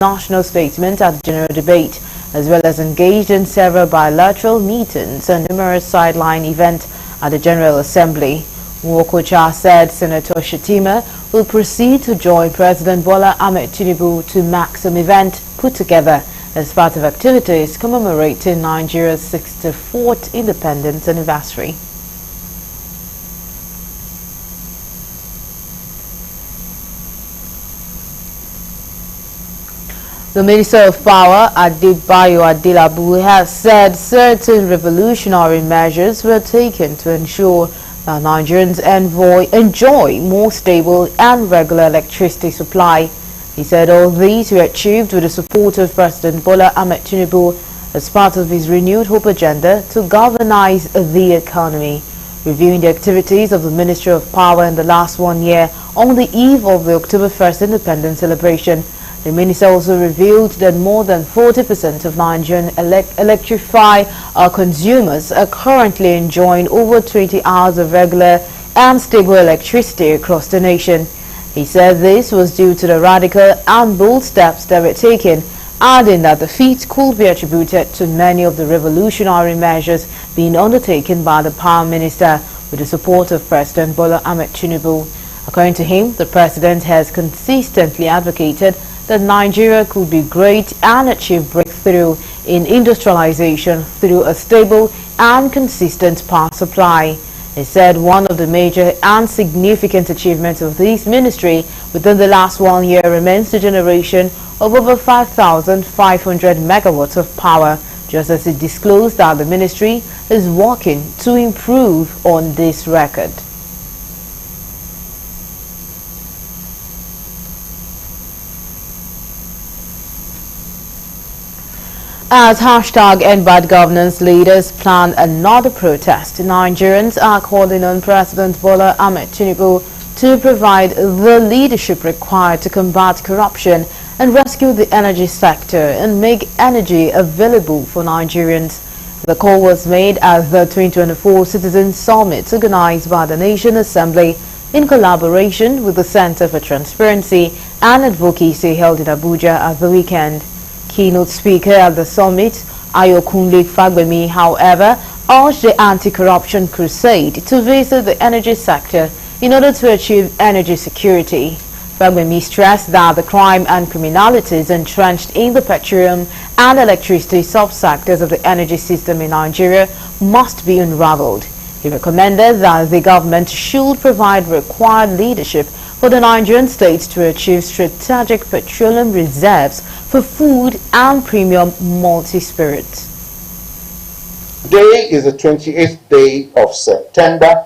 national statement at the general debate, as well as engaged in several bilateral meetings and numerous sideline events at the General Assembly. Nwokocha said Senator Shettima will proceed to join President Bola Ahmed Tinubu to mark some event put together as part of activities commemorating Nigeria's 64th independence anniversary. The Minister of Power, Adebayo Adelabu, has said certain revolutionary measures were taken to ensure that Nigerians enjoy more stable and regular electricity supply. He said all these were achieved with the support of President Bola Ahmed Tinubu as part of his renewed hope agenda to galvanize the economy. Reviewing the activities of the Ministry of Power in the last 1 year on the eve of the October 1st independence celebration, the minister also revealed that more than 40% of Nigerian electrified consumers are currently enjoying over 20 hours of regular and stable electricity across the nation. He said this was due to the radical and bold steps that were taken, adding that the feat could be attributed to many of the revolutionary measures being undertaken by the Power Minister with the support of President Bola Ahmed Tinubu. According to him, the president has consistently advocated that Nigeria could be great and achieve breakthrough in industrialization through a stable and consistent power supply. He said one of the major and significant achievements of this ministry within the last 1 year remains the generation of over 5,500 megawatts of power, just as it disclosed that the ministry is working to improve on this record. As #EndBadGovernance leaders plan another protest, Nigerians are calling on President Bola Ahmed Tinubu to provide the leadership required to combat corruption and rescue the energy sector and make energy available for Nigerians. The call was made at the 2024 Citizen Summit organized by the Nation Assembly in collaboration with the Center for Transparency and Advocacy held in Abuja at the weekend. Keynote speaker at the summit, Ayokunle Fagbemi, however, urged the anti-corruption crusade to visit the energy sector in order to achieve energy security. Fagbemi stressed that the crime and criminalities entrenched in the petroleum and electricity subsectors of the energy system in Nigeria must be unraveled. He recommended that the government should provide required leadership for the Nigerian state to achieve strategic petroleum reserves for food and premium multi-spirits. Today is the 28th day of September,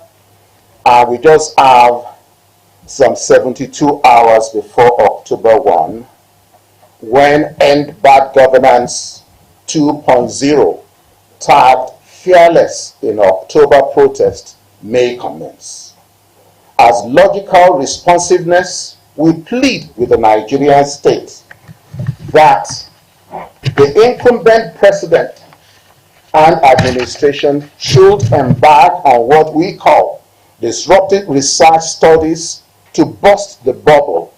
and we just have some 72 hours before October 1, when End Bad Governance 2.0, tagged Fearless in October protest, may commence. As logical responsiveness, we plead with the Nigerian state that the incumbent president and administration should embark on what we call disruptive research studies to bust the bubble.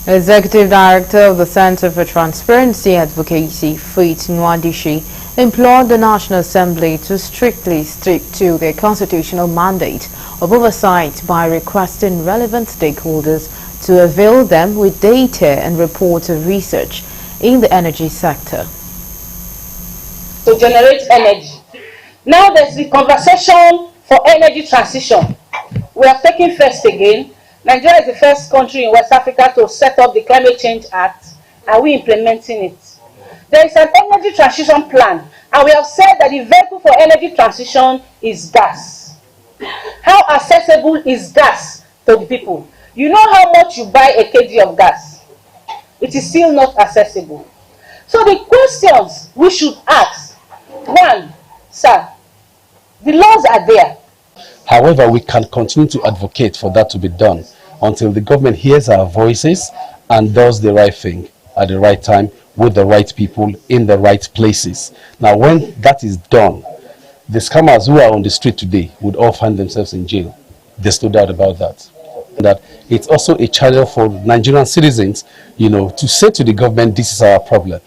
Executive Director of the Center for Transparency Advocacy, Faith Nwadishi, implored the National Assembly to strictly stick to their constitutional mandate of oversight by requesting relevant stakeholders to avail them with data and reports of research in the energy sector. To generate energy. Now there's the conversation for energy transition. We are taking first again. Nigeria is the first country in West Africa to set up the Climate Change Act, and we're implementing it. There is an energy transition plan, and we have said that the vehicle for energy transition is gas. How accessible is gas to the people? You know how much you buy a kg of gas? It is still not accessible. So the questions we should ask, one, sir, the laws are there. However, we can continue to advocate for that to be done until the government hears our voices and does the right thing at the right time with the right people in the right places. Now, when that is done, the scammers who are on the street today would all find themselves in jail. There's no doubt about that. That it's also a channel for Nigerian citizens, to say to the government, this is our problem.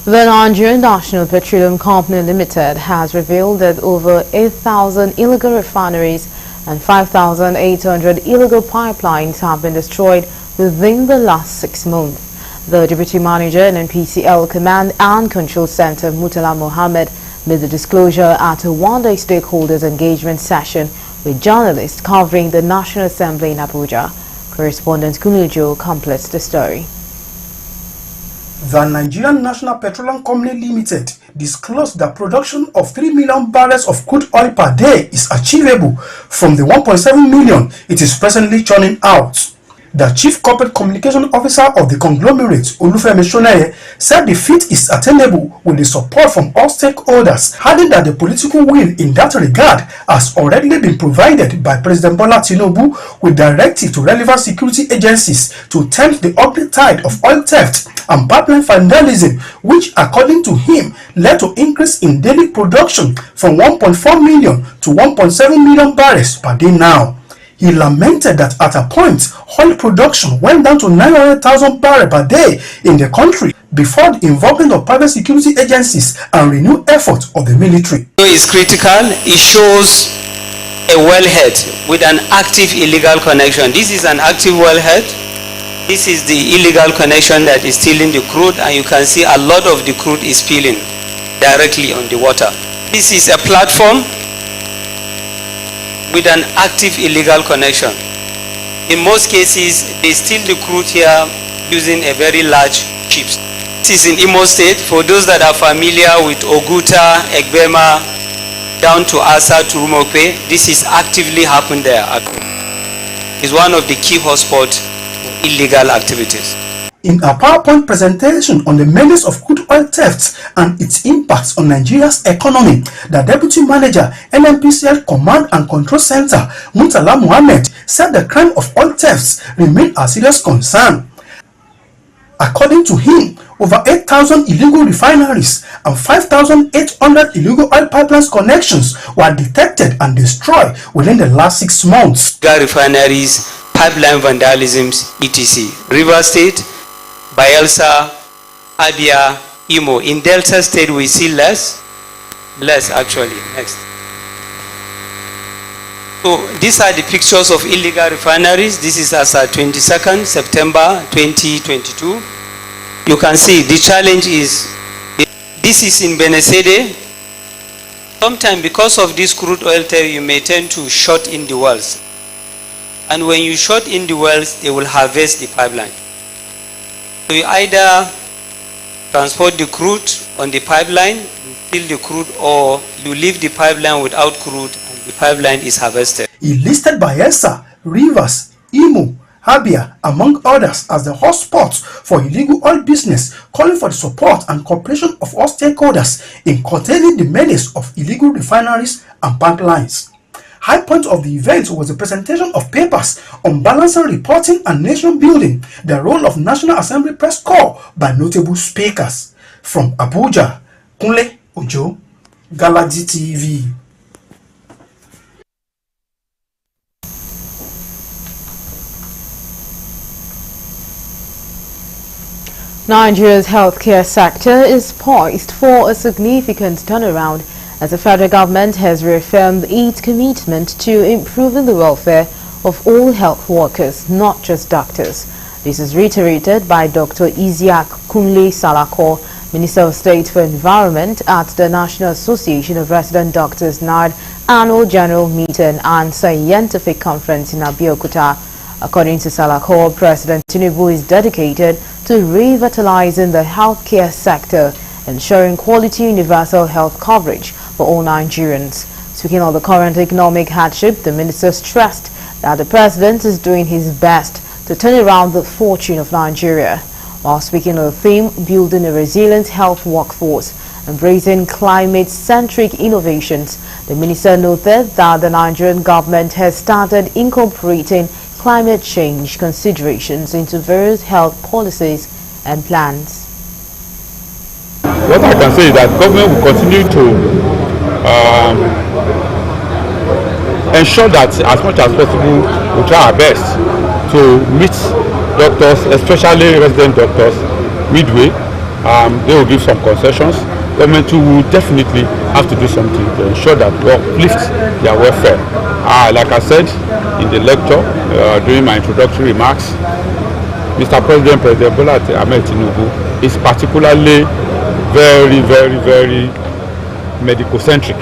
The Nigerian National Petroleum Company Limited has revealed that over 8,000 illegal refineries and 5,800 illegal pipelines have been destroyed within the last 6 months. The Deputy Manager in NPCL Command and Control Center, Murtala Mohammed, made the disclosure at a one-day stakeholders engagement session with journalists covering the National Assembly in Abuja. Correspondent Kunijo completes the story. The Nigerian National Petroleum Company Limited disclosed that production of 3 million barrels of crude oil per day is achievable from the 1.7 million it is presently churning out. The Chief Corporate Communication Officer of the conglomerate, Olufemi Shoneye, said the feat is attainable with the support from all stakeholders, adding that the political will in that regard has already been provided by President Bola Tinubu with directive to relevant security agencies to tempt the upward tide of oil theft and pipeline vandalism, which according to him led to increase in daily production from 1.4 million to 1.7 million barrels per day now. He lamented that at a point, oil production went down to 900,000 barrels per day in the country before the involvement of private security agencies and renewed efforts of the military. It's critical. It shows a wellhead with an active illegal connection. This is an active wellhead. This is the illegal connection that is stealing the crude, and you can see a lot of the crude is spilling directly on the water. This is a platform with an active illegal connection. In most cases, they steal the crude here using a very large ships. This is in Imo State. For those that are familiar with Oguta, Egbema, down to Asa, to Rumokwe, this is actively happened there. It's one of the key hotspots for illegal activities. In a PowerPoint presentation on the menace of crude oil thefts and its impacts on Nigeria's economy, the Deputy Manager, NNPCL Command and Control Center, Murtala Mohammed, said the crime of oil thefts remained a serious concern. According to him, over 8,000 illegal refineries and 5,800 illegal oil pipelines connections were detected and destroyed within the last 6 months. Refineries, pipeline vandalisms, etc. River State, Bayelsa, Abia, Imo. In Delta State, we see less actually. Next. So these are the pictures of illegal refineries. This is as at 22nd September 2022. You can see the challenge is, this is in Benesede. Sometimes because of this crude oil theft, you may tend to shut in the wells. And when you shut in the wells, they will harvest the pipeline. So you either transport the crude on the pipeline, steal the crude, or you leave the pipeline without crude and the pipeline is harvested. He listed Bayelsa, Rivers, Imo, Abia, among others, as the hotspots for illegal oil business, calling for the support and cooperation of all stakeholders in curtailing the menace of illegal refineries and pipelines. High point of the event was the presentation of papers on balancing reporting and nation building, the role of National Assembly Press Corps by notable speakers. From Abuja, Kunle Ojo, Galaxy TV. Nigeria's healthcare sector is poised for a significant turnaround as the federal government has reaffirmed its commitment to improving the welfare of all health workers, not just doctors. This is reiterated by Dr. Isiaq Kunle Salako, Minister of State for Environment at the National Association of Resident Doctors NARD Annual General Meeting and Scientific Conference in Abeokuta. According to Salako, President Tinubu is dedicated to revitalizing the healthcare sector, ensuring quality universal health coverage for all Nigerians. Speaking of the current economic hardship, the minister stressed that the president is doing his best to turn around the fortune of Nigeria. While speaking on the theme, building a resilient health workforce, embracing climate-centric innovations, the minister noted that the Nigerian government has started incorporating climate change considerations into various health policies and plans. What I can say is that government will continue to ensure that as much as possible we try our best to meet doctors, especially resident doctors, midway. They will give some concessions. Government will definitely have to do something to ensure that we uplift their welfare. Like I said in the lecture during my introductory remarks, Mr. President Bola Ahmed Tinubu is particularly very medical-centric.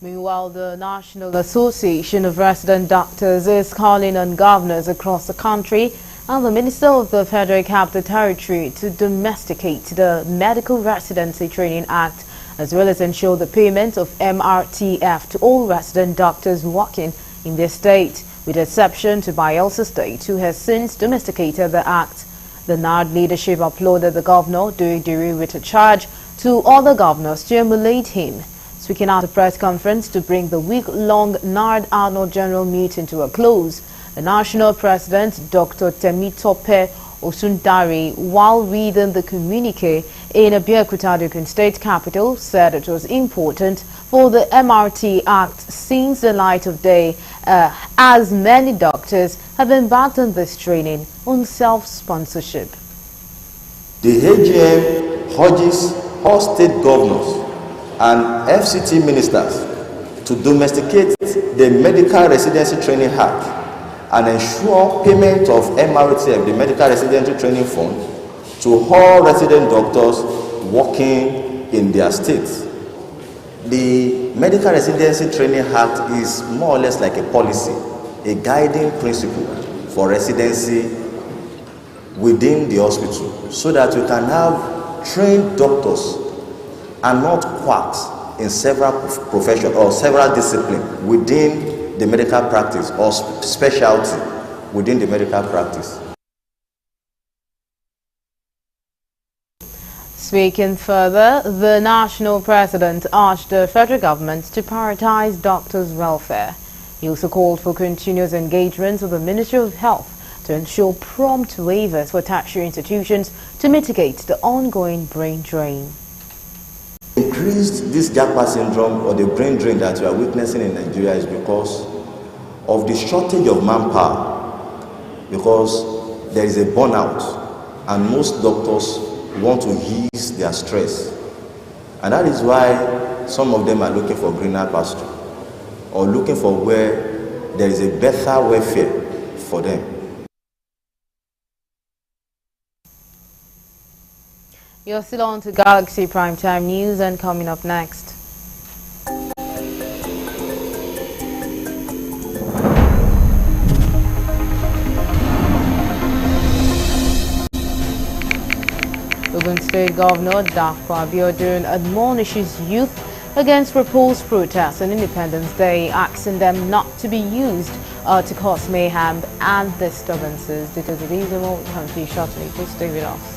Meanwhile, the National Association of Resident Doctors is calling on governors across the country and the Minister of the Federal Capital Territory to domesticate the Medical Residency Training Act, as well as ensure the payment of MRTF to all resident doctors working in the state, with exception to Bayelsa State, who has since domesticated the act. The NARD leadership applauded the governor during with a charge to other governors to emulate him. Speaking at a press conference to bring the week-long NARD Annual General Meeting to a close, the national president, Dr. Temitope Osundari, while reading the communique in Abeokuta, Ogun State capital, said it was important for the MRT Act since the light of day, as many doctors have embarked on this training on self-sponsorship. The AGM urges all state governors and FCT ministers to domesticate the Medical Residency Training Act and ensure payment of MRTF, the Medical Residency Training Fund, to all resident doctors working in their states. The Medical Residency Training Act is more or less like a policy, a guiding principle for residency within the hospital, so that we can have trained doctors and not quacks in several professions or several disciplines within the medical practice or specialty within the medical practice. Speaking further, the national president urged the federal government to prioritize doctors' welfare. He also called for continuous engagement with the Ministry of Health to ensure prompt waivers for tertiary institutions to mitigate the ongoing brain drain. Increased this Japa syndrome or the brain drain that we are witnessing in Nigeria is because of the shortage of manpower, because there is a burnout and most doctors want to ease their stress, and that is why some of them are looking for greener pasture or looking for where there is a better welfare for them. You're still on to Galaxy Primetime News, and coming up next. Ogun State Governor Dr. Abiodun admonishes youth against proposed protests on Independence Day, asking them not to be used to cause mayhem and disturbances. Details of these and more will come to you shortly. Please stay with us.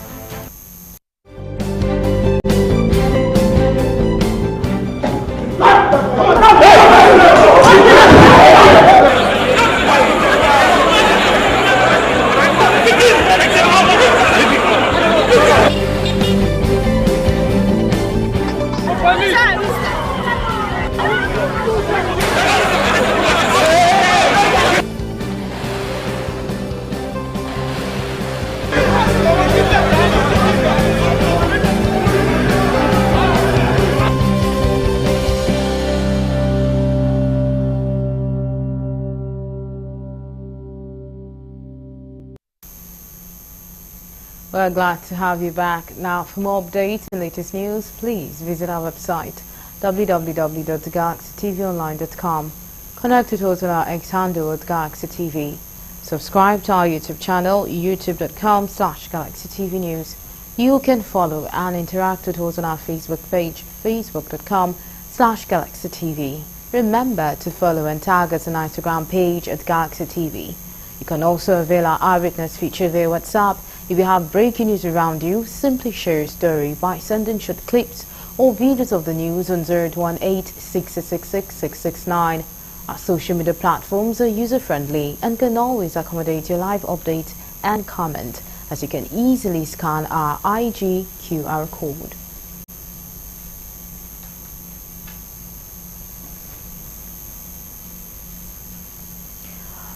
We're glad to have you back. Now, for more updates and latest news, please visit our website www.galaxytvonline.com. Connect with us on our X handle at Galaxy TV. Subscribe to our YouTube channel, youtube.com/GalaxyTV News. You can follow and interact with us on our Facebook page, facebook.com/Galaxy TV. Remember to follow and tag us on our Instagram page at Galaxy TV. You can also avail our eyewitness feature via WhatsApp. If you have breaking news around you, simply share your story by sending short clips or videos of the news on 018-666-669 Our social media platforms are user-friendly and can always accommodate your live updates and comment, as you can easily scan our IG QR code.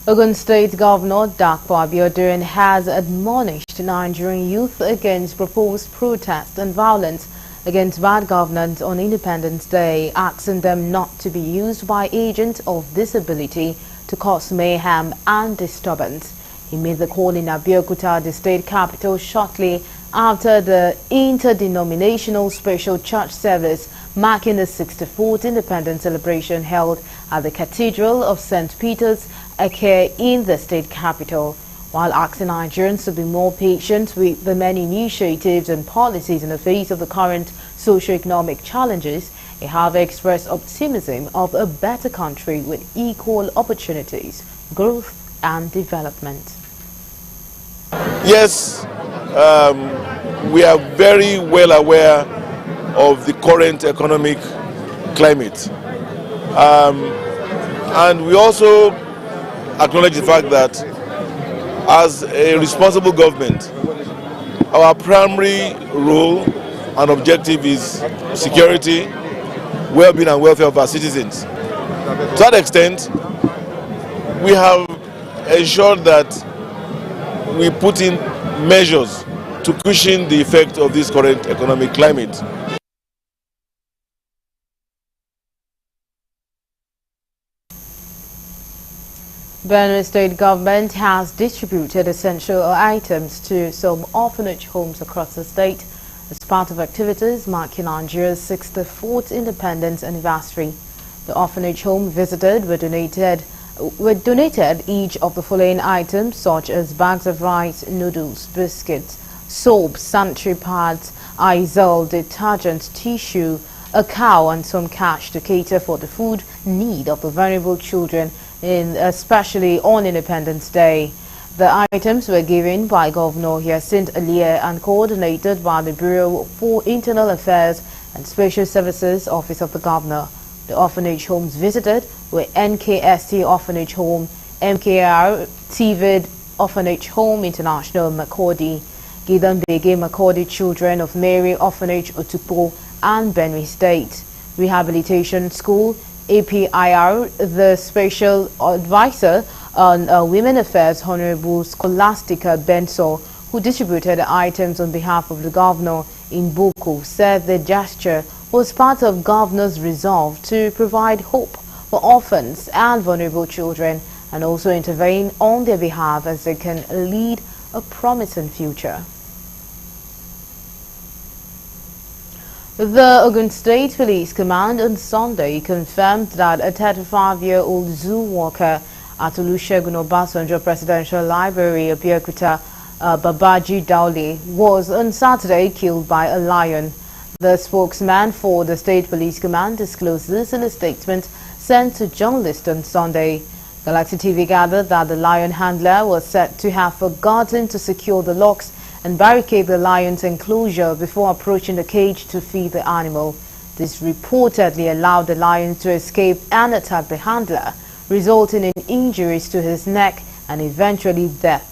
Ogun State Governor Dakpo Abiodun has admonished Nigerian youth against proposed protests and violence against bad governance on Independence Day, asking them not to be used by agents of disability to cause mayhem and disturbance. He made the call in Abeokuta, the state capital, shortly after the interdenominational special church service marking the 64th independence celebration held at the Cathedral of St. Peter's Eke in the state capital. While asking Nigerians to be more patient with the many initiatives and policies in the face of the current socio-economic challenges, he have expressed optimism of a better country with equal opportunities, growth and development. Yes, we are very well aware of the current economic climate. And we also acknowledge the fact that as a responsible government, our primary role and objective is security, well-being and welfare of our citizens. To that extent, we have ensured that we put in measures to cushion the effect of this current economic climate. Benue State government has distributed essential items to some orphanage homes across the state as part of activities marking Nigeria's 64th independence anniversary. The orphanage home visited were donated each of the following items, such as bags of rice, noodles, biscuits, soap, sanitary pads, Izal, detergent, tissue, a cow and some cash to cater for the food need of the vulnerable children, especially on Independence Day. The items were given by Governor Hyacinth Alier and coordinated by the Bureau for Internal Affairs and Special Services Office of the Governor. The orphanage homes visited were NKST Orphanage Home, MKR TVID Orphanage Home International Makurdi, Gidan Bege Makurdi Children of Mary Orphanage Otukpo and Benue State, Rehabilitation School, APIR. The Special Advisor on Women Affairs, Honorable Scholastica Benso, who distributed the items on behalf of the Governor in Boko, said the gesture was part of Governor's resolve to provide hope for orphans and vulnerable children and also intervene on their behalf as they can lead a promising future. The Ogun State Police Command on Sunday confirmed that a 35-year-old zoo worker at Olusegun Obasanjo Presidential Library, Abeokuta, Babaji Daule, was on Saturday killed by a lion. The spokesman for the State Police Command disclosed this in a statement sent to journalists on Sunday. Galaxy TV gathered that the lion handler was said to have forgotten to secure the locks and barricade the lion's enclosure before approaching the cage to feed the animal. This reportedly allowed the lion to escape and attack the handler, resulting in injuries to his neck and eventually death.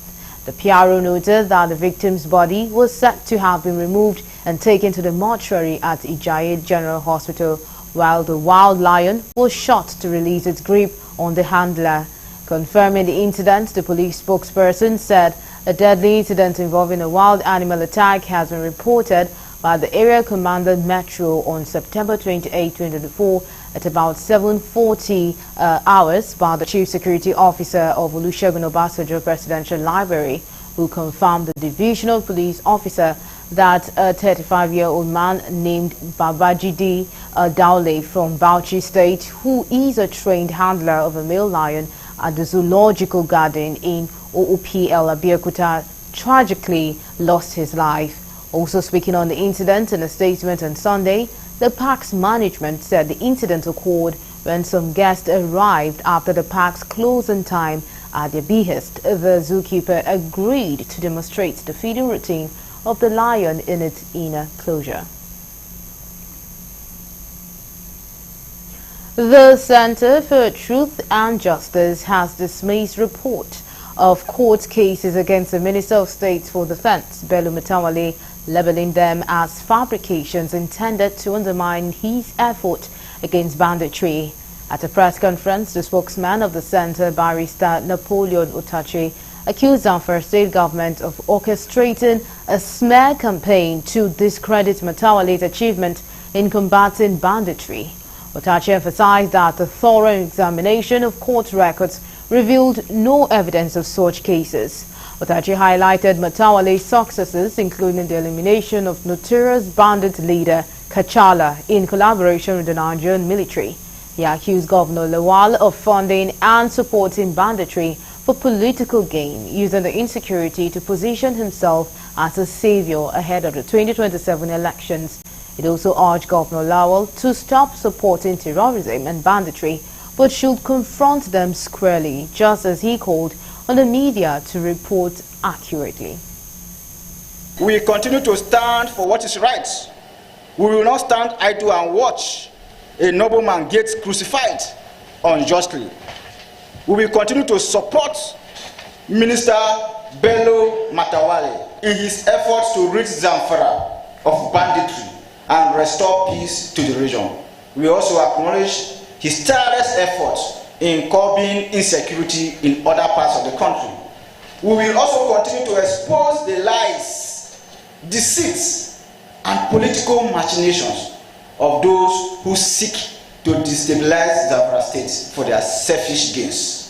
The PRO noted that the victim's body was said to have been removed and taken to the mortuary at Ijaye General Hospital, while the wild lion was shot to release its grip on the handler. Confirming the incident, the police spokesperson said a deadly incident involving a wild animal attack has been reported by the Area Commander Metro on September 28, 2024 at about 7:40 hours by the Chief Security Officer of Olusegun Obasanjo Presidential Library, who confirmed the Divisional Police Officer that a 35-year-old man named Babajide Daule from Bauchi State, who is a trained handler of a male lion at the Zoological Garden in OOPL Abeokuta, tragically lost his life. Also speaking on the incident in a statement on Sunday, the park's management said the incident occurred when some guests arrived after the park's closing time. At their behest, the zookeeper agreed to demonstrate the feeding routine of the lion in its inner closure. The Center for Truth and Justice has dismissed report of court cases against the Minister of State for Defense, Bello Matawalle, labeling them as fabrications intended to undermine his effort against banditry. At a press conference, the spokesman of the center, Barrister Napoleon Otache, accused Zamfara state government of orchestrating a smear campaign to discredit Matawalle's achievement in combating banditry. Otache emphasized that the thorough examination of court records revealed no evidence of such cases. Otache highlighted Matawalle's successes, including the elimination of notorious bandit leader Kachala in collaboration with the Nigerian military. He accused Governor Lawal of funding and supporting banditry for political gain, using the insecurity to position himself as a savior ahead of the 2027 elections. It also urged Governor Lawal to stop supporting terrorism and banditry, but should confront them squarely, just as he called on the media to report accurately. We continue to stand for what is right. We will not stand idle and watch a nobleman get crucified unjustly. We will continue to support Minister Bello Matawalle in his efforts to rid Zamfara of banditry and restore peace to the region. We also acknowledge his tireless efforts in curbing insecurity in other parts of the country. We will also continue to expose the lies, deceits, and political machinations of those who seek to destabilize Zamfara State for their selfish gains.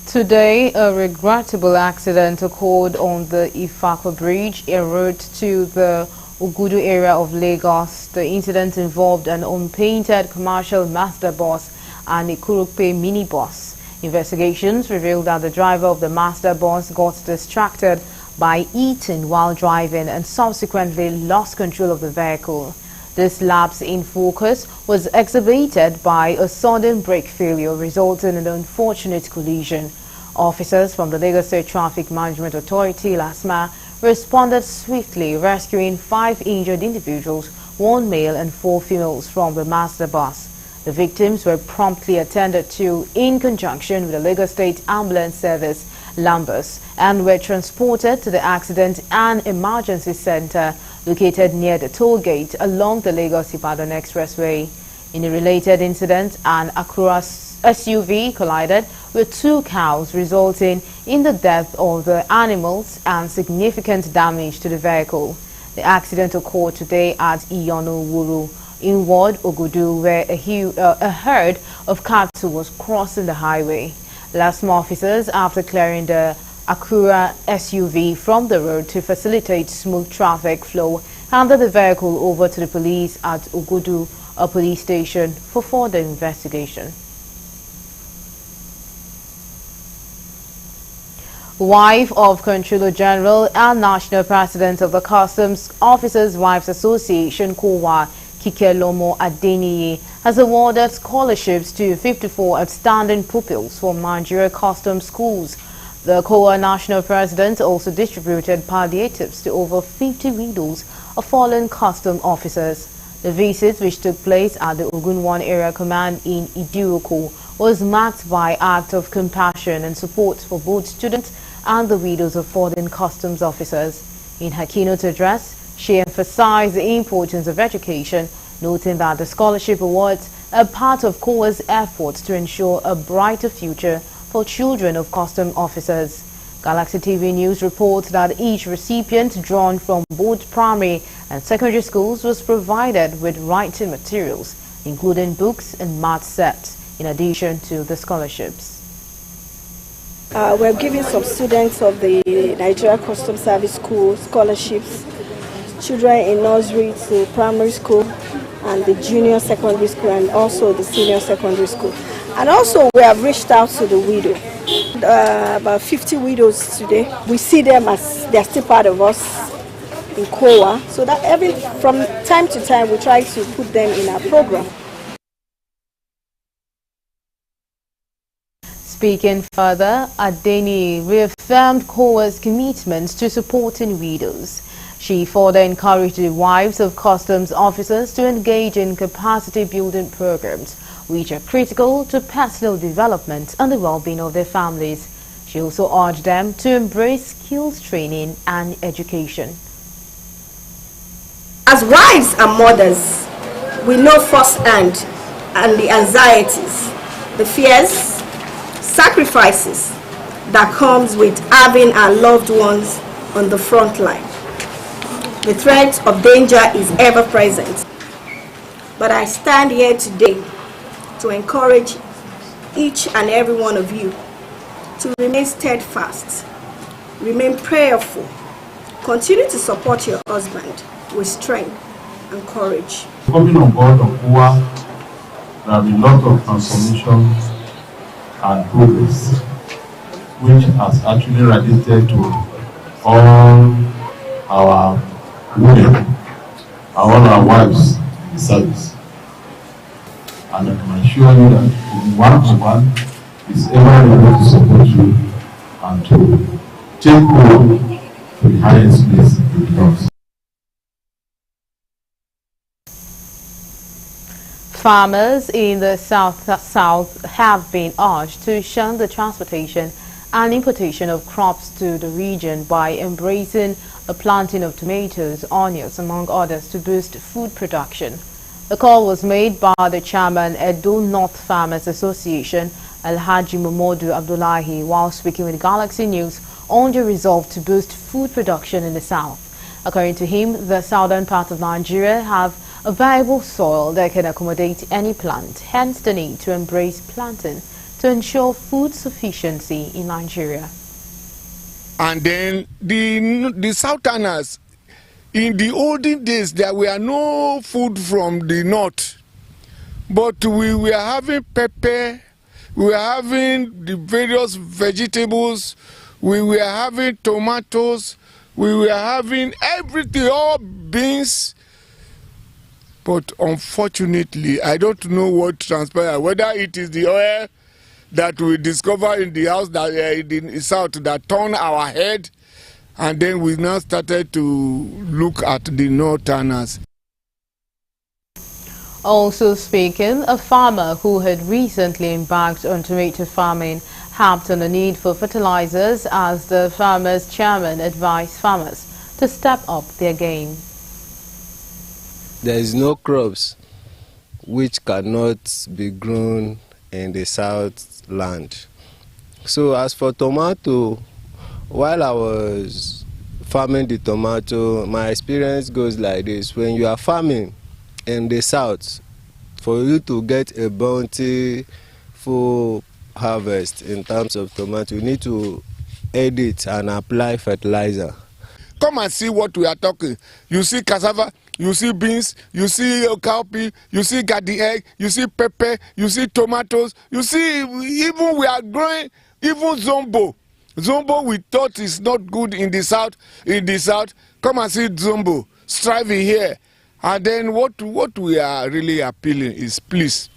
Today, a regrettable accident occurred on the Ifako Bridge en route to the Ogudu area of Lagos. The incident involved an unpainted commercial Mazda bus and a Kurupe minibus. Investigations revealed that the driver of the Mazda bus got distracted by eating while driving and subsequently lost control of the vehicle. This lapse in focus was exacerbated by a sudden brake failure, resulting in an unfortunate collision. Officers from the Lagos State Traffic Management Authority, LASMA, responded swiftly, rescuing 5 injured individuals, 1 male and 4 females from the Mazda bus. The victims were promptly attended to in conjunction with the Lagos State Ambulance Service, Lambus, and were transported to the Accident and Emergency Center located near the toll gate along the Lagos-Ibadan Expressway. In a related incident, an Acura SUV collided with 2 cows, resulting in the death of the animals and significant damage to the vehicle. The accident occurred today at Iyonu Wuru in Ward Ogudu, where a herd of cattle was crossing the highway. LASMA officers, after clearing the Acura SUV from the road to facilitate smooth traffic flow, handed the vehicle over to the police at Ogudu, a police station, for further investigation. Wife of Controller General and National President of the Customs Officers Wives Association, KOWA, Kikelomo Adeniyi, has awarded scholarships to 54 outstanding pupils from Nigeria Customs schools. The KOWA National President also distributed palliatives to over 50 widows of fallen custom officers. The visit, which took place at the Ogun 1 Area Command in Idioko, was marked by acts of compassion and support for both students and the widows of fallen customs officers. In her keynote address, she emphasized the importance of education, noting that the scholarship awards are part of KOWA's efforts to ensure a brighter future for children of custom officers. Galaxy TV News reports that each recipient drawn from both primary and secondary schools was provided with writing materials, including books and math sets, in addition to the scholarships. We're giving some students of the Nigeria Customs Service School scholarships, children in nursery to primary school and the junior secondary school and also the senior secondary school. And also we have reached out to the widow, about 50 widows today. We see them as they're still part of us in KOWA, so that from time to time we try to put them in our program. Speaking further, Adeni reaffirmed KOWA's commitment to supporting widows. She further encouraged the wives of customs officers to engage in capacity building programs, which are critical to personal development and the well-being of their families. She also urged them to embrace skills training and education. As wives and mothers, we know firsthand and the anxieties, the fears, sacrifices that comes with having our loved ones on the front line. The threat of danger is ever present. But I stand here today to encourage each and every one of you to remain steadfast, remain prayerful, continue to support your husband with strength and courage. Coming on board of UWA, there have been a lot of transformation and progress, which has actually radiated to all our women, all our wives in the service. And I can assure you that one is ever able to support you and to take you to the highest place it belongs. Farmers in the South have been urged to shun the transportation and importation of crops to the region by embracing a planting of tomatoes, onions, among others, to boost food production. The call was made by the chairman Edo North Farmers Association, Alhaji Momodu Abdullahi, while speaking with Galaxy News on the resolve to boost food production in the south. According to him, the southern part of Nigeria have a viable soil that can accommodate any plant, hence the need to embrace planting to ensure food sufficiency in Nigeria. And then the southerners, in the olden days, there were no food from the north, but we were having pepper, we were having the various vegetables, we were having tomatoes, we were having everything, all beans. But unfortunately, I don't know what transpired, whether it is the oil that we discovered in the house that in the south that turned our head, and then we now started to look at the northerners. Also speaking, a farmer who had recently embarked on tomato farming harped on the need for fertilizers as the farmers' chairman advised farmers to step up their game. There is no crops which cannot be grown in the south land. So as for tomato, while I was farming the tomato, my experience goes like this. When you are farming in the south, for you to get a bountiful harvest in terms of tomato, you need to edit and apply fertilizer. Come and see what we are talking. You see cassava, you see beans, you see cowpea, you see garden egg, you see pepper, you see tomatoes, you see even we are growing even zombo. Zombo we thought is not good in the south. Come and see zombo, striving here. And then what we are really appealing is please.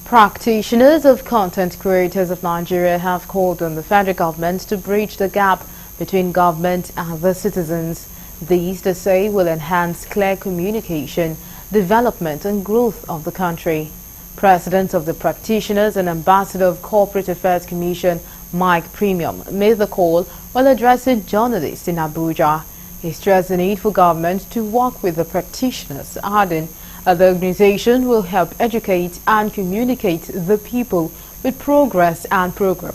Practitioners of content creators of Nigeria have called on the federal government to bridge the gap between government and the citizens. These, they say, will enhance clear communication, development and growth of the country. President of the Practitioners and Ambassador of Corporate Affairs Commission, Mike Premium, made the call while addressing journalists in Abuja. He stressed the need for government to work with the practitioners, adding the organization will help educate and communicate the people with progress and program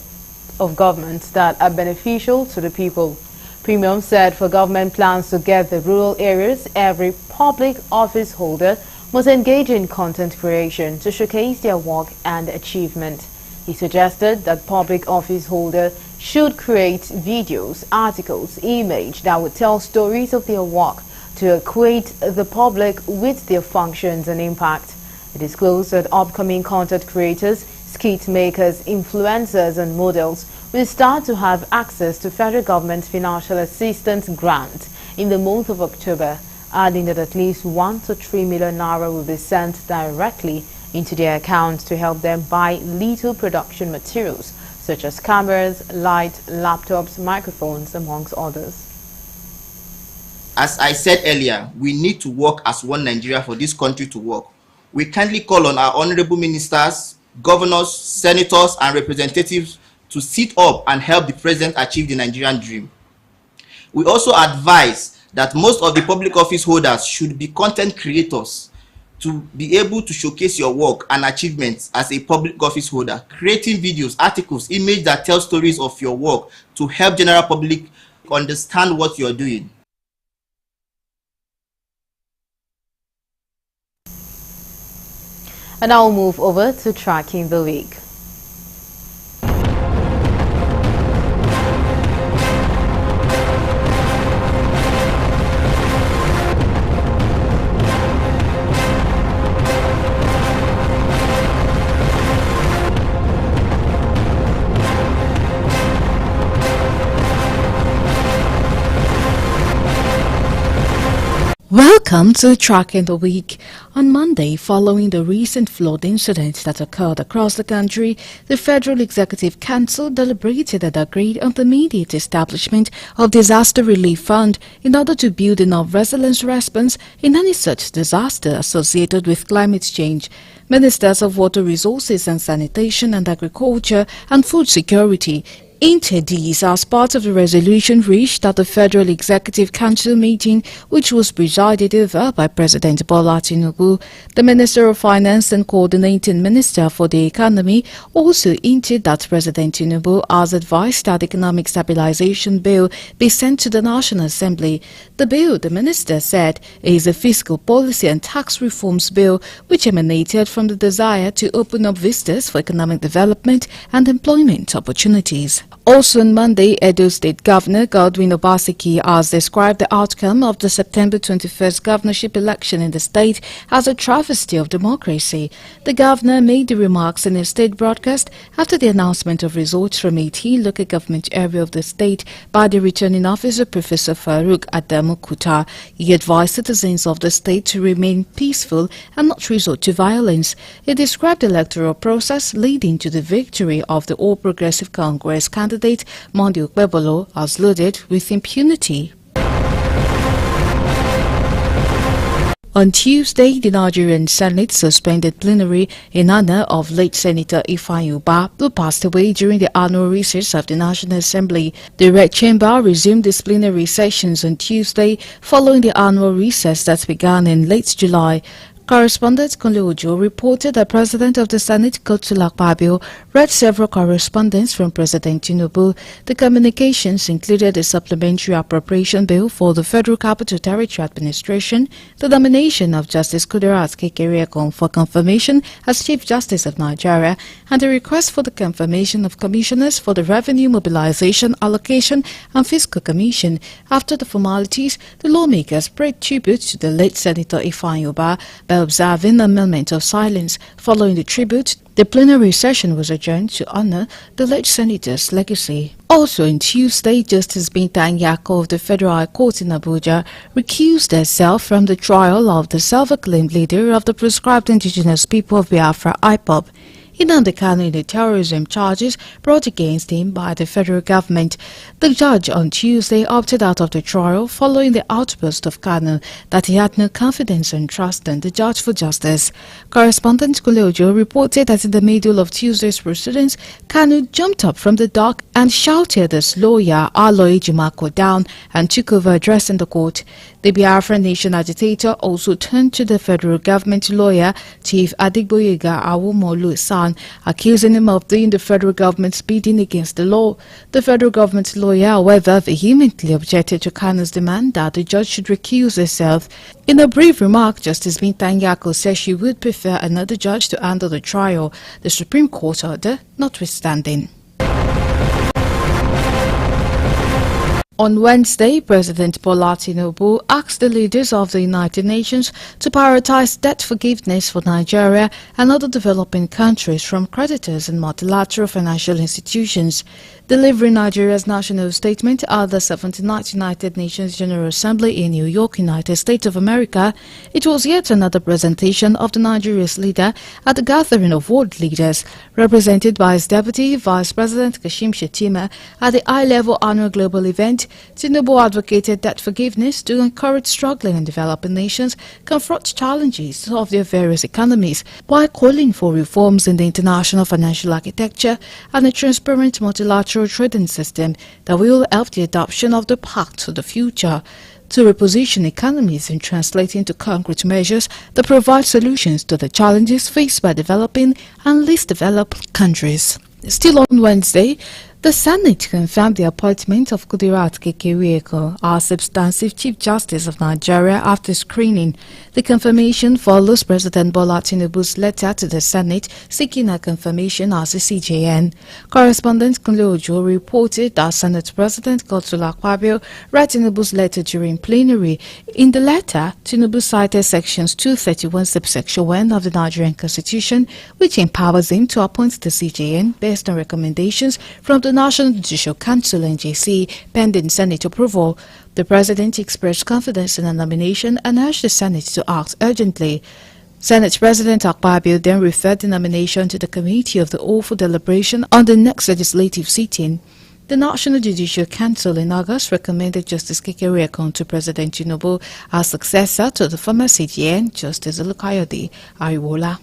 of government that are beneficial to the people. Premium said for government plans to get the rural areas, every public office holder must engage in content creation to showcase their work and achievement. He suggested that public office holders should create videos, articles, images that would tell stories of their work to equate the public with their functions and impact. It is disclosed that upcoming content creators, skit makers, influencers and models will start to have access to federal government financial assistance grant in the month of October, adding that at least 1 to 3 million naira will be sent directly into their accounts to help them buy little production materials such as cameras, lights, laptops, microphones, amongst others. As I said earlier, we need to work as one Nigeria for this country to work. We kindly call on our honorable ministers, governors, senators, and representatives to sit up and help the president achieve the Nigerian dream. We also advise that most of the public office holders should be content creators to be able to showcase your work and achievements as a public office holder, creating videos, articles, images that tell stories of your work to help general public understand what you're doing. And now we'll move over to tracking the week. Welcome to Tracking the Week. On Monday, following the recent flood incidents that occurred across the country, the Federal Executive Council deliberated and agreed on the immediate establishment of Disaster Relief Fund in order to build enough resilience response in any such disaster associated with climate change. Ministers of Water Resources and Sanitation and Agriculture and Food Security entered these as part of the resolution reached at the Federal Executive Council meeting, which was presided over by President Bola Tinubu. The Minister of Finance and Coordinating Minister for the Economy also hinted that President Tinubu has advised that the Economic Stabilization Bill be sent to the National Assembly. The bill, the minister said, is a fiscal policy and tax reforms bill which emanated from the desire to open up vistas for economic development and employment opportunities. Also on Monday, Edo State Governor Godwin Obaseki has described the outcome of the September 21st governorship election in the state as a travesty of democracy. The governor made the remarks in a state broadcast after the announcement of results from 18 local government areas of the state by the returning officer Professor Farouk Adamu-Kuta. He advised citizens of the state to remain peaceful and not resort to violence. He described the electoral process leading to the victory of the All Progressive Congress candidate Monday Okpebolo as loaded with impunity. On Tuesday, the Nigerian Senate suspended plenary in honor of late Senator Ifeanyi Ubah, who passed away during the annual recess of the National Assembly. The Red Chamber resumed its plenary sessions on Tuesday following the annual recess that began in late July. Correspondent Kunle Ojo reported that President of the Senate, Godswill Akpabio, read several correspondence from President Tinubu. The communications included a supplementary appropriation bill for the Federal Capital Territory Administration, the nomination of Justice Kudirat Kekere-Ekong for confirmation as Chief Justice of Nigeria, and a request for the confirmation of commissioners for the Revenue Mobilization, Allocation and Fiscal Commission. After the formalities, the lawmakers paid tribute to the late Senator Ifeanyi Ubah by observing a moment of silence. Following the tribute, the plenary session was adjourned to honor the late senator's legacy. Also on Tuesday, Justice Binta Nyako of the Federal High Court in Abuja recused herself from the trial of the self-acclaimed leader of the proscribed indigenous people of Biafra, IPOB. Nnamdi Kanu in the terrorism charges brought against him by the federal government. The judge on Tuesday opted out of the trial following the outburst of Kanu that he had no confidence and trust in the judge for justice. Correspondent Kunle Ojo reported that in the middle of Tuesday's proceedings, Kanu jumped up from the dock and shouted his lawyer Aloy Jumako down and took over addressing the court. The Biafra Nation agitator also turned to the federal government lawyer Chief Adigboyega Awomolu-San, accusing him of doing the federal government's bidding against the law. The federal government lawyer, however, vehemently objected to Kanu's demand that the judge should recuse herself. In a brief remark, Justice Binta Nyako said she would prefer another judge to handle the trial, the Supreme Court order notwithstanding. On Wednesday, President Bola Tinubu asked the leaders of the United Nations to prioritize debt forgiveness for Nigeria and other developing countries from creditors and multilateral financial institutions. Delivering Nigeria's national statement at the 79th United Nations General Assembly in New York, United States of America, it was yet another presentation of the Nigeria's leader at the gathering of world leaders, represented by his Deputy Vice President Kashim Shettima. At the high-level annual global event, Tinubu advocated debt forgiveness to encourage struggling and developing nations confront challenges of their various economies, while calling for reforms in the international financial architecture and a transparent multilateral trading system that will help the adoption of the pact to the future, to reposition economies and translate into concrete measures that provide solutions to the challenges faced by developing and least developed countries. Still on Wednesday, the Senate confirmed the appointment of Kudirat Kekerieko as substantive Chief Justice of Nigeria after screening. The confirmation follows President Bola Tinubu's letter to the Senate seeking a confirmation as a CJN. Correspondent Kunle Ojo reported that Senate President Godswill Akpabio read Tinubu's letter during plenary. In the letter, Tinubu cited sections 231 subsection 1 of the Nigerian Constitution, which empowers him to appoint the CJN based on recommendations from the National Judicial Council (NJC) pending Senate approval. The President expressed confidence in the nomination and urged the Senate to act urgently. Senate President Akpabio then referred the nomination to the Committee of the Whole for deliberation on the next legislative sitting. The National Judicial Council in August recommended Justice Kekerieko to President Tinubu as successor to the former CJN, Justice Olukayode Ariwola.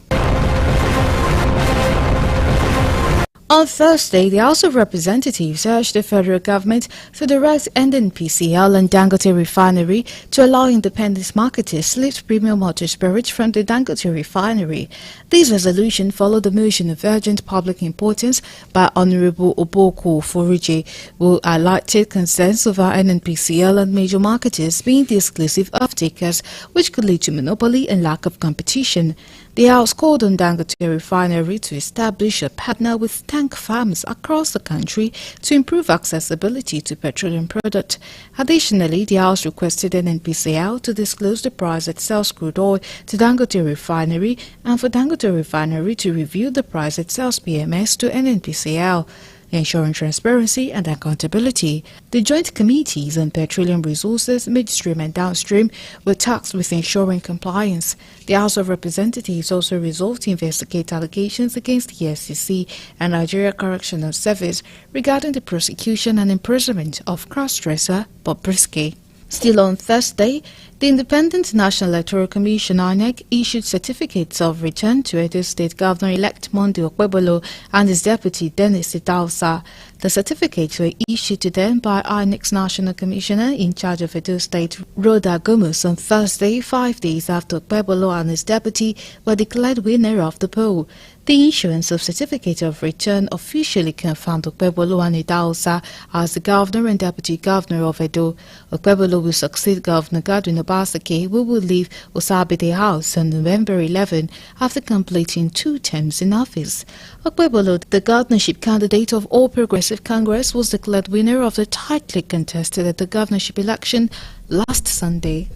On Thursday, the House of Representatives urged the federal government to direct NNPCL and Dangote Refinery to allow independent marketers to lift premium motor spirits from the Dangote Refinery. This resolution followed the motion of urgent public importance by Honorable Oboku Foruje, who highlighted concerns over NNPCL and major marketers being the exclusive off-takers, which could lead to monopoly and lack of competition. The House called on Dangote Refinery to establish a partner with tank farms across the country to improve accessibility to petroleum products. Additionally, the House requested NNPCL to disclose the price it sells crude oil to Dangote Refinery and for Dangote Refinery to review the price it sells PMS to NNPCL, ensuring transparency and accountability. The Joint Committees on Petroleum Resources, Midstream and Downstream were tasked with ensuring compliance. The House of Representatives also resolved to investigate allegations against the SEC and Nigeria Correctional Service regarding the prosecution and imprisonment of cross-dresser Bob Brisky. Still on Thursday, the Independent National Electoral Commission (INEC) issued certificates of return to Edo State Governor-elect Monday Okpebholo and his deputy Dennis Idausa. The certificates were issued to them by INEC's National Commissioner in charge of Edo State, Rhoda Gomes, on Thursday, 5 days after Okpebholo and his deputy were declared winner of the poll. The issuance of certificate of return officially confirmed Okpebholo and Idausa as the governor and deputy governor of Edo. Okpebholo will succeed Governor Godwin Obaseki, who will leave Osabide House on November 11 after completing 2 terms in office. Okpebholo, the governorship candidate of All Progressive Congress, was declared winner of the tightly contested at the governorship election last Sunday.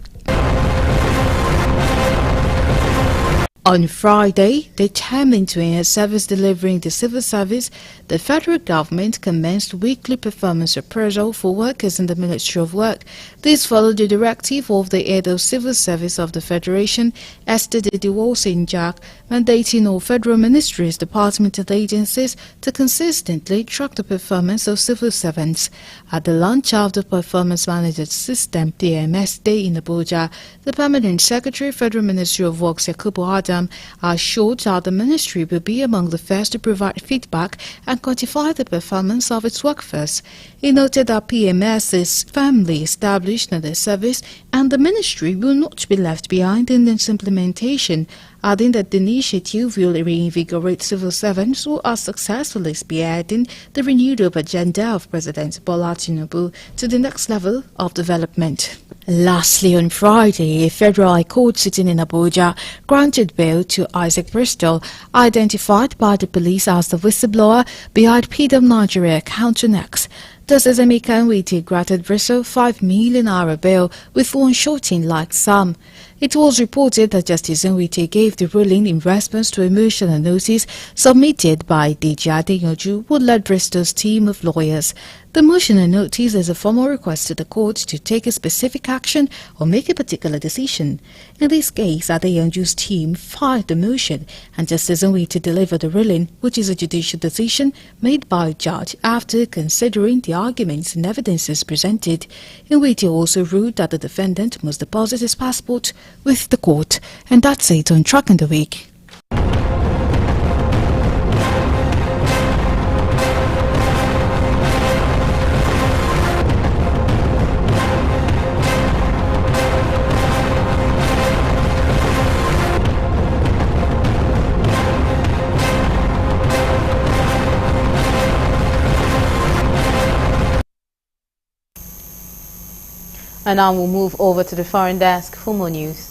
On Friday, determined to enhance service delivery in the civil service, the federal government commenced weekly performance appraisal for workers in the Ministry of Work. This followed the directive of the head of Civil Service of the Federation, Esther Didiwo-Sinjak, mandating all federal ministries, departments and agencies to consistently track the performance of civil servants. At the launch of the Performance Management System (PMS) Day in Abuja, the Permanent Secretary, Federal Ministry of Works, Yakubu Adam, assured that the ministry will be among the first to provide feedback and quantify the performance of its workforce. He noted that PMS is firmly established in the service and the ministry will not be left behind in its implementation, adding that the initiative will reinvigorate civil servants who are successfully spearheading the renewed agenda of President Bola Tinubu to the next level of development. Lastly, on Friday, a federal high court sitting in Abuja granted bail to Isaac Bristol, identified by the police as the whistleblower behind PDM Nigeria account Next. Justice Emeka Nwite granted Bristol 5 million naira bail with one shooting like sum. It was reported that Justice Nwite gave the ruling in response to a motion and notice submitted by Deji Adeyanju, who led Bristol's team of lawyers. The motion and notice is a formal request to the court to take a specific action or make a particular decision. In this case, Adeyanju's team filed the motion and Justice Nwite delivered the ruling, which is a judicial decision made by a judge after considering the arguments and evidences presented. Nwite also ruled that the defendant must deposit his passport with the court. And that's it on Track in the Week. And now we'll move over to the foreign desk for more news.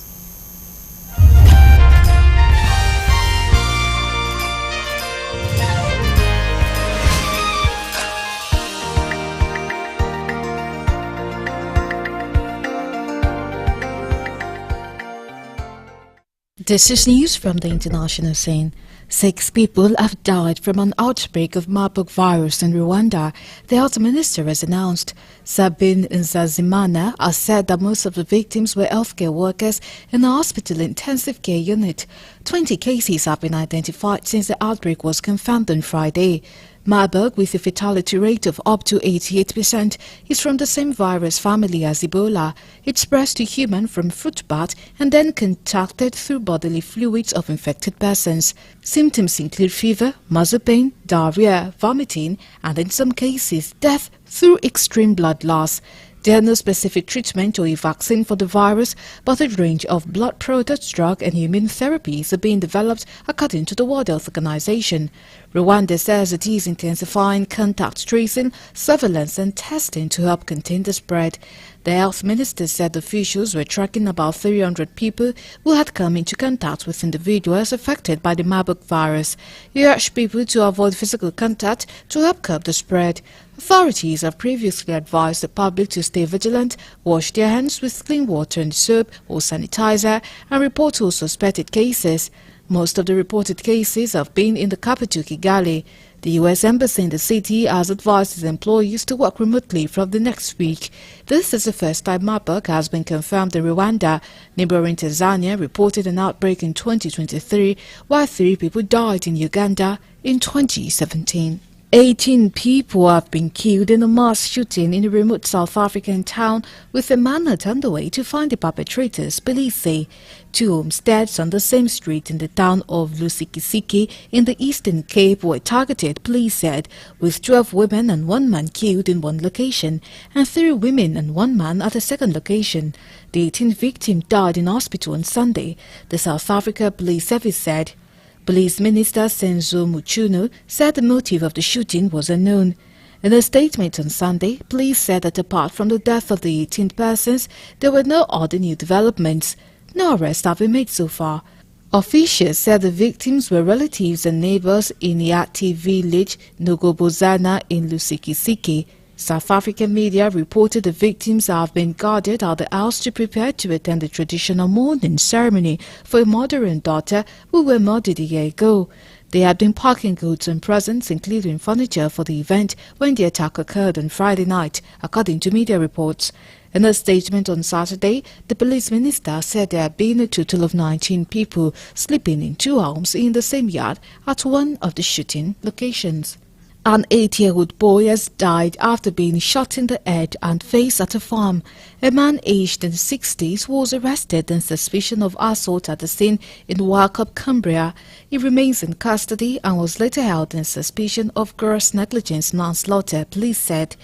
This is news from the international scene. 6 people have died from an outbreak of Marburg virus in Rwanda, the health minister has announced. Sabine Nzazimana has said that most of the victims were healthcare workers in the hospital intensive care unit. 20 cases have been identified since the outbreak was confirmed on Friday. Marburg, with a fatality rate of up to 88%, is from the same virus family as Ebola. It spreads to human from fruit bat and then contacted through bodily fluids of infected persons. Symptoms include fever, muscle pain, diarrhea, vomiting, and in some cases, death through extreme blood loss. There are no specific treatment or a vaccine for the virus, but a range of blood products, drug and immune therapies are being developed according to the World Health Organization. Rwanda says it is intensifying contact tracing, surveillance and testing to help contain the spread. The health minister said officials were tracking about 300 people who had come into contact with individuals affected by the Marburg virus. He urged people to avoid physical contact to help curb the spread. Authorities have previously advised the public to stay vigilant, wash their hands with clean water and soap or sanitizer, and report all suspected cases. Most of the reported cases have been in the capital Kigali. The U.S. Embassy in the city has advised its employees to work remotely from the next week. This is the first time Marburg has been confirmed in Rwanda. Neighboring Tanzania reported an outbreak in 2023, while 3 people died in Uganda in 2017. 18 people have been killed in a mass shooting in a remote South African town, with a manhunt underway to find the perpetrators, police say. 2 homesteads on the same street in the town of Lusikisiki in the Eastern Cape were targeted, police said, with 12 women and 1 man killed in one location and 3 women and 1 man at a second location. The 18th victim died in hospital on Sunday, the South Africa Police Service said. Police Minister Senzo Muchuno said the motive of the shooting was unknown. In a statement on Sunday, police said that apart from the death of the 18 persons, there were no other new developments. No arrests have been made so far. Officials said the victims were relatives and neighbors in Yati village, Nogobozana in Lusikisiki. South African media reported the victims have been guarded at the house to prepare to attend the traditional mourning ceremony for a mother and daughter who were murdered a year ago. They had been packing goods and presents, including furniture, for the event when the attack occurred on Friday night, according to media reports. In a statement on Saturday, the police minister said there had been a total of 19 people sleeping in 2 homes in the same yard at one of the shooting locations. An 8-year-old boy has died after being shot in the head and face at a farm. A man aged in the 60s was arrested on suspicion of assault at the scene in Walkup, Cumbria. He remains in custody and was later held on suspicion of gross negligence manslaughter, police said.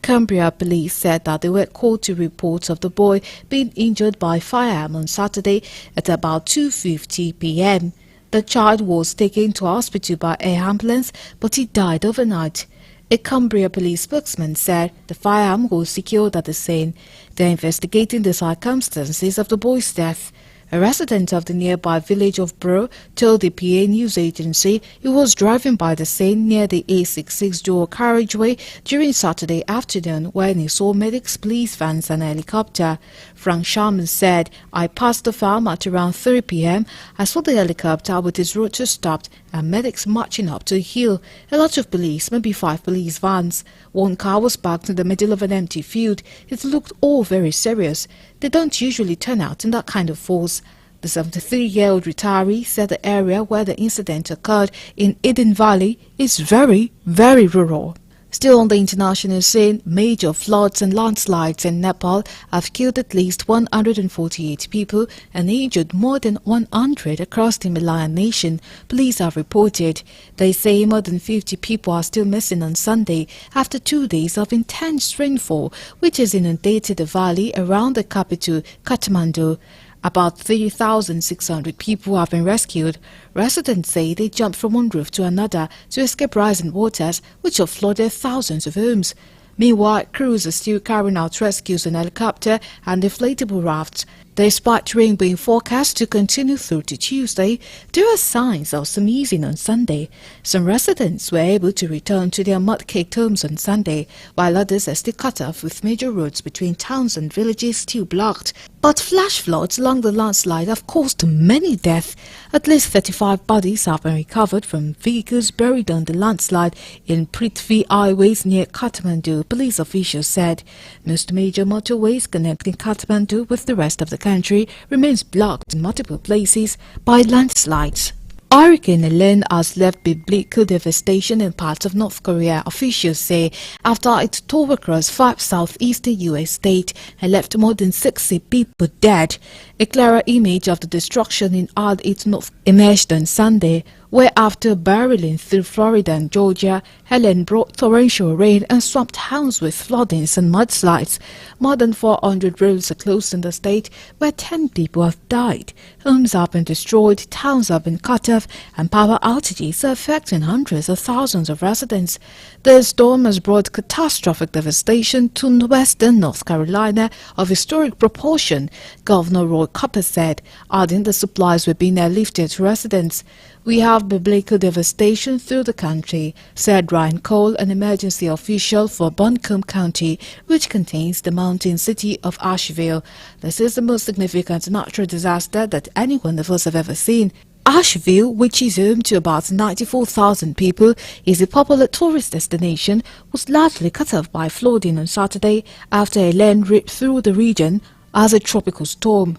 Cumbria police said that they were called to reports of the boy being injured by firearm on Saturday at about 2:50 p.m. The child was taken to hospital by air ambulance, but he died overnight. A Cumbria police spokesman said the firearm was secured at the scene. They are investigating the circumstances of the boy's death. A resident of the nearby village of Bro told the PA news agency he was driving by the scene near the A66 dual carriageway during Saturday afternoon when he saw medics, police vans and a helicopter. Frank Sharman said, "I passed the farm at around 3 p.m. I saw the helicopter with its rotor stopped and medics marching up to the hill. A lot of police, maybe 5 police vans. One car was parked in the middle of an empty field. It looked all very serious. They don't usually turn out in that kind of force." The 73-year-old retiree said the area where the incident occurred in Eden Valley is very, very rural. Still on the international scene, major floods and landslides in Nepal have killed at least 148 people and injured more than 100 across the Himalayan nation, police have reported. They say more than 50 people are still missing on Sunday after 2 days of intense rainfall, which has inundated the valley around the capital, Kathmandu. About 3,600 people have been rescued. Residents say they jumped from one roof to another to escape rising waters, which have flooded thousands of homes. Meanwhile, crews are still carrying out rescues on helicopter and inflatable rafts. Despite rain being forecast to continue through to Tuesday, there are signs of some easing on Sunday. Some residents were able to return to their mud-caked homes on Sunday, while others are still cut off with major roads between towns and villages still blocked. But flash floods along the landslide have caused many deaths. At least 35 bodies have been recovered from vehicles buried on the landslide in Prithvi highways near Kathmandu, police officials said. Most major motorways connecting Kathmandu with the rest of the country remains blocked in multiple places by landslides. Hurricane Helene has left biblical devastation in parts of North Korea, officials say, after it tore across 5 southeastern U.S. states and left more than 60 people dead. A clearer image of the destruction in Al-It North emerged on Sunday, where after barreling through Florida and Georgia, Helene brought torrential rain and swamped towns with floodings and mudslides. More than 400 roads are closed in the state, where 10 people have died. Homes have been destroyed, towns have been cut off, and power outages are affecting hundreds of thousands of residents. The storm has brought catastrophic devastation to western North Carolina of historic proportion, Governor Roy Cooper said, adding the supplies were being airlifted to residents. "We have biblical devastation through the country," said Ryan Cole, an emergency official for Buncombe County, which contains the mountain city of Asheville. This is the most significant natural disaster that any one of us have ever seen. Asheville, which is home to about 94,000 people, is a popular tourist destination, was largely cut off by flooding on Saturday after Helene ripped through the region as a tropical storm.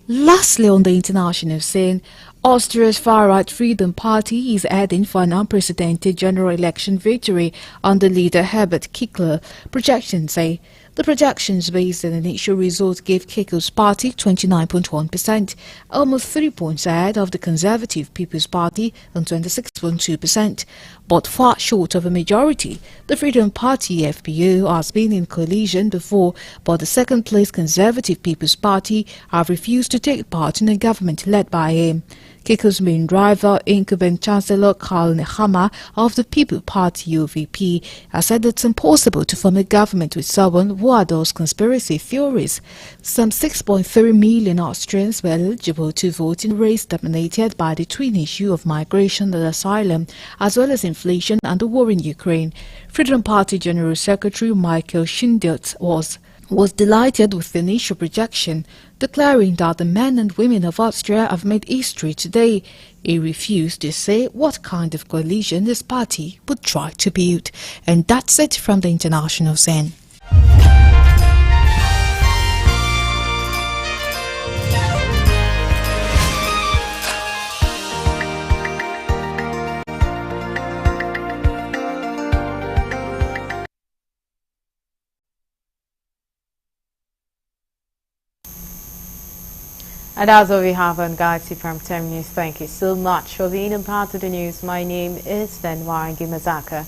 Lastly, on the international scene, Austria's far-right Freedom Party is heading for an unprecedented general election victory under leader Herbert Kickler, projections say. The projections based on initial results gave Kickler's party 29.1%, almost 3 points ahead of the Conservative People's Party on 26.2%, but far short of a majority. The Freedom Party FPÖ has been in coalition before, but the second-place Conservative People's Party have refused to take part in a government led by him. Kickler's main rival, incumbent Chancellor Karl Nehammer of the People Party (UVP), has said it's impossible to form a government with someone who adores conspiracy theories. Some 6.3 million Austrians were eligible to vote in a race dominated by the twin issue of migration and asylum, as well as inflation and the war in Ukraine. Freedom Party General Secretary Michael Schindelt was delighted with the initial projection, declaring that the men and women of Austria have made history today. He refused to say what kind of coalition his party would try to build. And that's it from the international scene. And that's all we have on Galaxy Primetime News. Thank you so much for being a part of the news. My name is Denwar Gimazaka.